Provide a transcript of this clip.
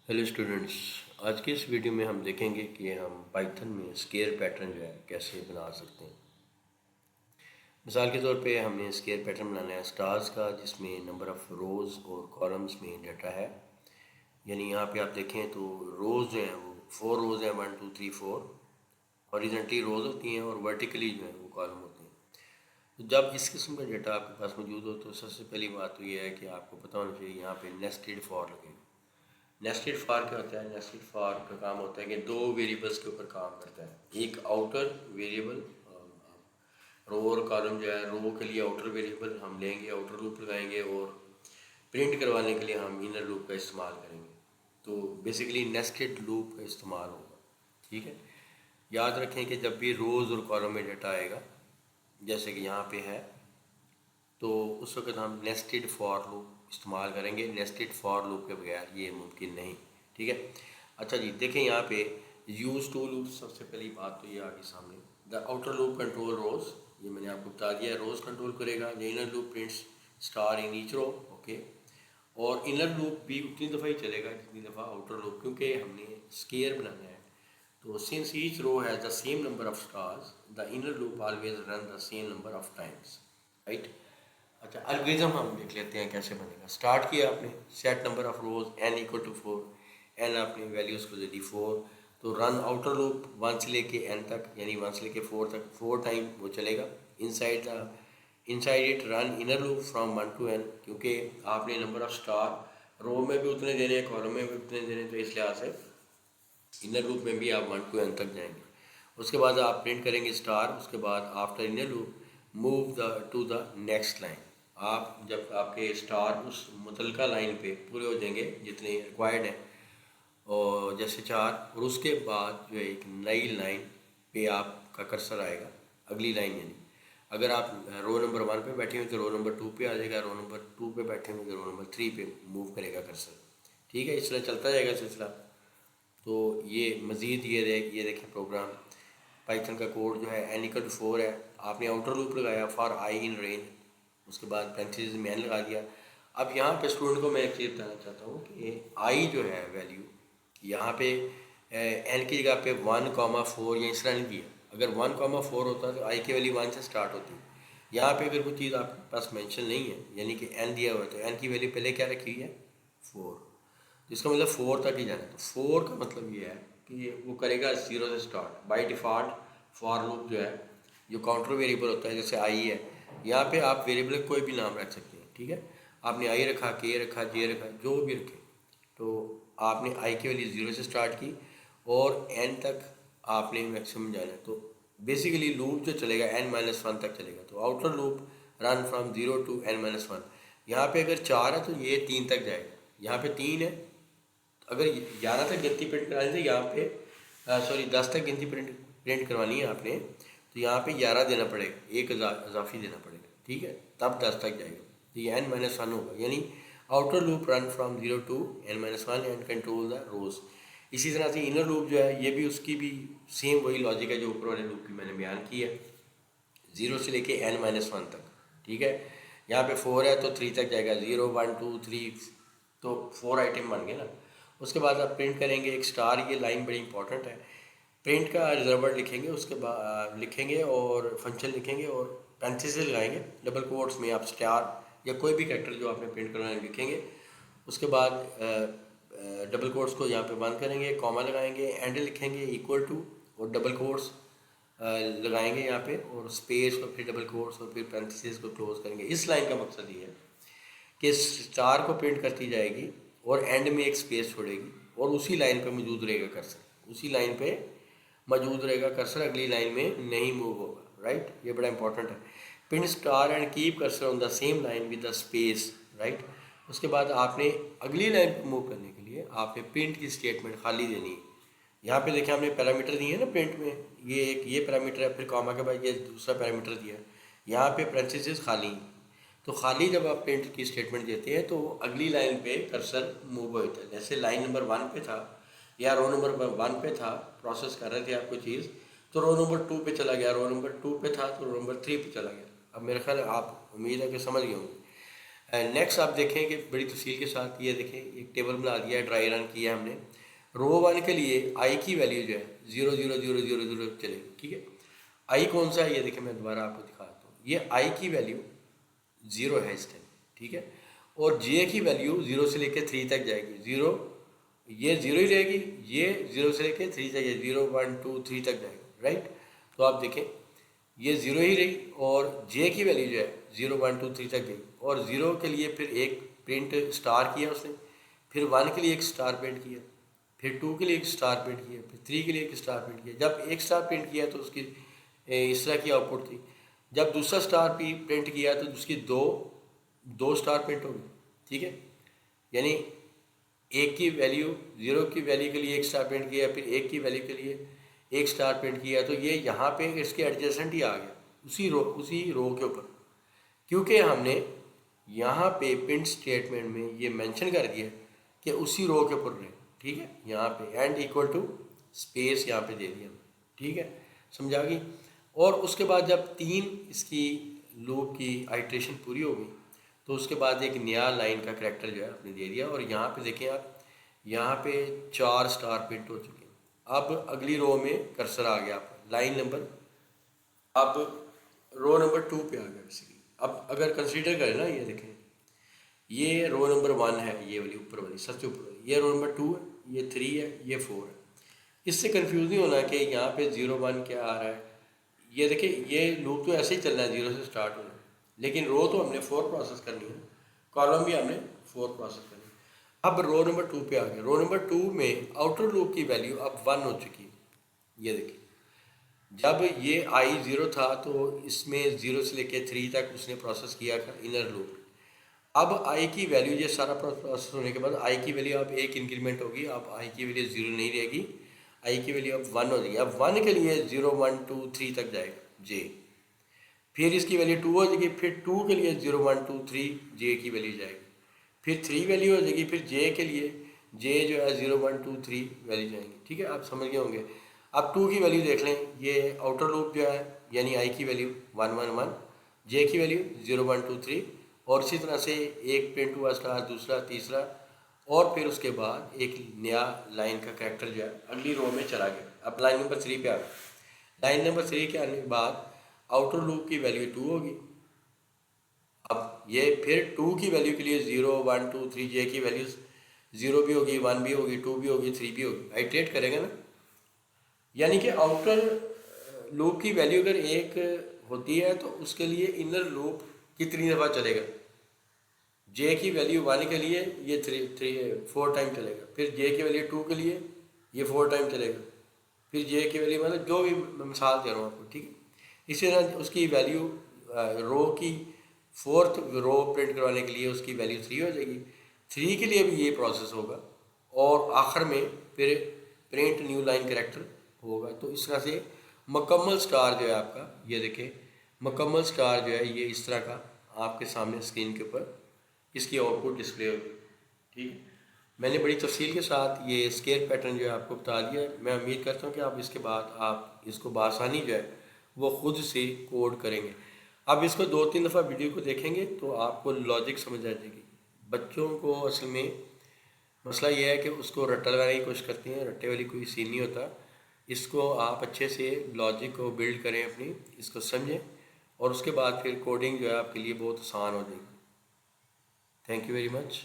Hello students. आज की इस वीडियो में हम देखेंगे कि हम पाइथन में स्केयर पैटर्न जो है कैसे बना सकते हैं। मिसाल के तौर पे हमने स्केयर पैटर्न बनाना है स्टार्स का, जिसमें नंबर ऑफ़ रोज़ और कॉलम्स में डाटा है। यानी यहाँ पे आप देखें तो रोज़ जो हैं वो 4 रोज़ हैं, 1 2 3 4 हॉरिजॉन्टली रोज़ होती हैं और वर्टिकली जो है वो कॉलम होते हैं। तो जब इस किस्म का डाटा आपके पास मौजूद हो तो सबसे पहली बात तो ये है कि आपको पता होना चाहिए यहाँ पे नेस्टेड फॉर लगेगा। नेस्टेड फॉर क्या होता है? नेस्टेड फॉर का काम होता है कि दो वेरिएबल्स के ऊपर काम करता है। एक आउटर वेरिएबल, रो और कॉलम जो है, रो के लिए आउटर वेरिएबल हम लेंगे, आउटर लूप लगाएंगे, और प्रिंट करवाने के लिए हम इनर लूप का इस्तेमाल करेंगे। तो बेसिकली नेस्टेड लूप का इस्तेमाल होगा। ठीक है, याद रखें कि जब भी रोज़ और कॉलम में डाटा आएगा, जैसे कि यहाँ पे है, तो उस वक्त हम नेस्टेड फॉर लूप इस्तेमाल करेंगे। नेस्टेड फॉर लूप के बगैर ये मुमकिन नहीं। ठीक है। अच्छा जी, देखें यहाँ पे यूज़ टू लूप। सबसे पहली बात तो ये आ गई सामने। The outer loop control rows, ये मैंने आपको बता दिया है, रोज कंट्रोल करेगा। The inner loop prints star in each row. Okay, और इनर लूप भी उतनी दफ़ा ही चलेगा जितनी दफ़ा आउटर लूप, क्योंकि हमने स्केयर बनाना है। तो since each row has the same number of stars, the inner loop always run the same number of times. Right. अच्छा, एल्गोरिथम हम देख लेते हैं कैसे बनेगा। स्टार्ट किया आपने, set number of rows n equal to 4, n आपने वैल्यूज़ को दे दी 4। तो रन आउटर लूप 1 से लेके n तक, यानी 1 से लेके 4 तक, 4 टाइम वो चलेगा। Inside it run inner loop from 1 to n, क्योंकि आपने नंबर ऑफ स्टार रो में भी उतने देने हैं, कॉलम में भी उतने देने हैं, तो इस लिहाज से इनर लूप में भी आप 1 टू n तक जाएंगे। उसके बाद आप प्रिंट करेंगे स्टार। उसके बाद after inner loop move the two the next line. आप जब आपके स्टार उस मुतलका लाइन पे पूरे हो जाएंगे जितने रिक्वायर्ड हैं, और जैसे 4, और उसके बाद जो है एक नई लाइन पे आपका कर्सर आएगा, अगली लाइन। यानी अगर आप रो नंबर 1 पे बैठे हुए तो रो नंबर 2 पे आ जाएगा, रो नंबर 2 पे बैठे हुए तो रो नंबर 3 पे मूव करेगा कर्सर। ठीक है, इस तरह चलता जाएगा सिलसिला। तो ये मज़ीद ये देखें प्रोग्राम पाइथन का कोड जो है n इक्वल टू 4 है। आपने आउटर लूप लगाया फॉर आई इन रेंज, उसके बाद पैरेंथेसिस में n लगा दिया। अब यहाँ पे स्टूडेंट को मैं एक चीज़ बताना चाहता हूँ कि आई जो है वैल्यू यहाँ पे n की जगह पे 1,4 या इस तरह नहीं दिया। अगर 1,4 होता तो आई की वैल्यू 1 से स्टार्ट होती। यहाँ पे अगर कोई चीज़ आपके पास मेंशन नहीं है, यानी कि n दिया हुआ है, तो n की वैल्यू पहले क्या रखी हुई है? 4। जिसका मतलब 4 तक ही जाना है। तो 4 का मतलब ये है कि वो करेगा 0 से start. By default for loop जो है, जो काउंटर वेरिएबल होता है, जैसे आई है, यहाँ पे आप वेरिएबल कोई भी नाम रख सकते हैं। ठीक है, आपने आई रखा, के रखा, जे रखा, जो भी रखे, तो आपने आई की वैल्यू 0 से स्टार्ट की और n तक आपने मैक्सिमम जाना है। तो बेसिकली लूप जो चलेगा n-1 तक चलेगा। तो outer loop run from 0 to n-1। यहाँ पे अगर 4 है तो ये 3 तक जाएगा। यहाँ पे 3 है, अगर 11 तक गिनती प्रिंट करानी थी, यहाँ पे 10 तक गिनती प्रिंट करवानी है आपने, तो यहाँ पे 11 देना पड़ेगा, एक इजाफी देना पड़ेगा। ठीक है, तब 10 तक जाएगा। तो ये n-1 होगा, यानी outer loop run from 0 to n-1 and control the rows. इसी तरह से इनर लूप जो है, ये भी उसकी भी सेम वही लॉजिक है जो ऊपर वाले लूप की मैंने बयान की है, 0 से लेके n-1 तक। ठीक है, यहाँ पे 4 है तो 3 तक जाएगा, 0 1 2 3, तो 4 आइटम बन गए ना। उसके बाद आप प्रिंट करेंगे एक स्टार। ये लाइन बड़ी इंपॉर्टेंट है। प्रिंट का रिजर्वर लिखेंगे, उसके बाद लिखेंगे और फंक्शन लिखेंगे और पैरेंथेसिस लगाएंगे। डबल कोट्स में आप स्टार या कोई भी कैरेक्टर जो आपने प्रिंट करना है लिखेंगे। उसके बाद डबल कोट्स को यहाँ पे बंद करेंगे, कॉमा लगाएंगे, एंड लिखेंगे इक्वल टू, और डबल कोट्स लगाएंगे यहाँ पे, और स्पेस और फिर डबल कोट्स और फिर पैरेंथेसिस को क्लोज करेंगे। इस लाइन का मकसद ये है कि स्टार को प्रिंट करती जाएगी और एंड में एक स्पेस छोड़ेगी, और उसी लाइन पे मौजूद रहेगा कर्सर, उसी लाइन पे मौजूद रहेगा कर्सर, अगली लाइन में नहीं मूव होगा। राइट, ये बड़ा इंपॉर्टेंट है। Print star and keep cursor on the same line with the space. Right, उसके बाद आपने अगली लाइन पर मूव करने के लिए आपने प्रिंट की स्टेटमेंट खाली देनी है। यहाँ पे देखें हमने पैरामीटर दिए हैं ना प्रिंट में, ये पैरामीटर है, फिर कॉमा के बाद ये दूसरा पैरामीटर दिया है, यहाँ पे पैरेंथेसिस खाली। तो खाली जब आप प्रिंट की स्टेटमेंट देते हैं तो अगली लाइन पे कर्सर मूव होता है। जैसे लाइन नंबर 1 पे था या रो नंबर 1 पे था, प्रोसेस कर रहे थे आप कोई चीज़, तो रो नंबर 2 पे चला गया, रो नंबर 2 पे था तो रो नंबर 3 पे चला गया। अब मेरे ख्याल आप उम्मीद है कि समझ गए होंगे। नेक्स्ट आप देखें कि बड़ी तफसील के साथ ये देखें एक टेबल बना दिया है, ड्राई रन किया हमने। रो 1 के लिए आई की वैल्यू जो है 0 0 0 0 0 चलेगी, ठीक है। आई कौन सा है ये देखें, मैं दोबारा आपको दिखाता हूँ। ये आई की वैल्यू 0 है इस टाइम, ठीक है। और जे की वैल्यू 0 से लेकर 3 तक जाएगी। 0 ये 0 ही रहेगी, ये 0 से लेकर 3 तक जाएगी, 0 1 2 3 तक जाएगी, राइट। तो आप देखें ये 0 ही रही और जे की वैल्यू जो है 0 1 2 3 तक गई। और 0 के लिए फिर एक प्रिंट स्टार किया उसने, फिर 1 के लिए एक स्टार प्रिंट किया, फिर 2 के लिए एक स्टार प्रिंट किया, फिर 3 के लिए एक स्टार प्रिंट किया। जब एक स्टार प्रिंट किया तो उसकी इस तरह की आउटपुट थी। जब दूसरा स्टार प्रिंट किया तो उसकी दो स्टार प्रिंट होगी, ठीक है। यानी एक की वैल्यू 0 की वैल्यू के लिए एक स्टार प्रिंट किया, फिर एक की वैल्यू के लिए एक स्टार प्रिंट किया। तो ये यहाँ पे इसके एडजेसेंट ही आ गया उसी रो के ऊपर, क्योंकि हमने यहाँ पे प्रिंट स्टेटमेंट में ये मेंशन कर दिया कि उसी रो के ऊपर रहे, ठीक है। यहाँ पे एंड इक्वल टू स्पेस यहाँ पे दे दिया, ठीक है, समझा गई। और उसके बाद जब 3 इसकी लूप की आइट्रेशन पूरी हो गई तो उसके बाद एक नया लाइन का करैक्टर जो है आपने दे दिया। और यहाँ पे देखें आप, यहाँ पे 4 स्टार प्रिंट हो चुके हैं। अब अगली रो में कर्सर आ गया आपका, लाइन नंबर, अब रो नंबर 2 पे आ गया बेसिकली। अब अगर कंसीडर करें ना, ये देखें ये रो नंबर 1 है, ये वाली ऊपर वाली सबसे ऊपर वाली, ये रो नंबर 2 है, ये 3 है, ये 4 है। इससे कंफ्यूज नहीं होना कि यहाँ पे 0 1 क्या आ रहा है। ये देखिए ये लूप तो ऐसे ही चलना है, 0 से स्टार्ट होना है, लेकिन रो तो हमने 4 प्रोसेस करनी है, कॉलम भी हमने 4 प्रोसेस करनी है। अब रो नंबर 2 पे आ गया। रो नंबर 2 में आउटर लूप की वैल्यू अब 1 हो चुकी है। ये देखिए जब ये आई 0 था तो इसमें 0 से लेके 3 तक उसने प्रोसेस किया था इनर लूप। अब आई की वैल्यू, ये सारा प्रोसेस होने के बाद आई की वैल्यू अब एक इंक्रीमेंट होगी। अब आई की वैल्यू 0 नहीं रहेगी, आई की वैल्यू अब 1 हो जाएगी। अब 1 के लिए 0 1 2 3 तक जाएगा जे, फिर इसकी वैल्यू 2 हो जाएगी, फिर 2 के लिए 0 1 2 3 जे की वैल्यू जाएगी, फिर 3 वैल्यू हो जाएगी, फिर जे के लिए जे जो है 0 1 2 3 वैल्यू जाएंगी, ठीक है। आप समझ गए होंगे। अब 2 की वैल्यू देख लें, ये आउटर लूप जो है यानी आई की वैल्यू 1 1 1, जे की वैल्यू 0 1 2 3, और इसी तरह से एक प्रिंट हुआ स्टार, दूसरा, तीसरा, और फिर उसके बाद एक नया लाइन का कैरेक्टर जो है अगली रो में चला गया। अब लाइन नंबर 3 पे आ गया। लाइन नंबर 3 के आने के बाद आउटर लूप की वैल्यू 2 होगी। अब ये फिर 2 की वैल्यू के लिए 0 1 2 3 जे की वैल्यूज 0 भी होगी, 1 भी होगी, 2 भी होगी, 3 भी होगी, आइट्रेट करेगा ना। यानी कि आउटर लूप की वैल्यू अगर एक होती है तो उसके लिए इनर लूप कितनी दफ़ा चलेगा। जे की वैल्यू 1 के लिए ये 4 टाइम चलेगा, फिर जे की वैल्यू 2 के लिए ये 4 टाइम चलेगा, फिर जे की वैल्यू, मतलब जो भी मैं मिसाल दे रहा हूँ आपको, ठीक है। इसी तरह उसकी वैल्यू रो की 4th रो प्रिंट करवाने के लिए उसकी वैल्यू 3 हो जाएगी, 3 के लिए भी ये प्रोसेस होगा, और आखिर में फिर प्रिंट न्यू लाइन कैरेक्टर होगा। तो इस तरह से मुकम्मल स्टार जो है आपका, ये देखें मुकम्मल स्टार जो है ये इस तरह का आपके सामने स्क्रीन के ऊपर इसकी आउटपुट डिस्प्ले होगी, ठीक है। मैंने बड़ी तफसील के साथ ये स्केल पैटर्न जो है आपको बता दिया है। मैं उम्मीद करता हूँ कि आप इसके बाद आप इसको बआसानी जो है वो ख़ुद से कोड करेंगे। आप इसको 2-3 दफ़ा वीडियो को देखेंगे तो आपको लॉजिक समझ आ जाएगी। बच्चों को असल में मसला ये है कि उसको रट्टा लगाने की कोशिश करते हैं, रट्टे वाली कोई सीन नहीं होता। इसको आप अच्छे से लॉजिक को बिल्ड करें अपनी, इसको समझें, और उसके बाद फिर कोडिंग जो है आपके लिए बहुत आसान हो जाएगी। Thank you very much.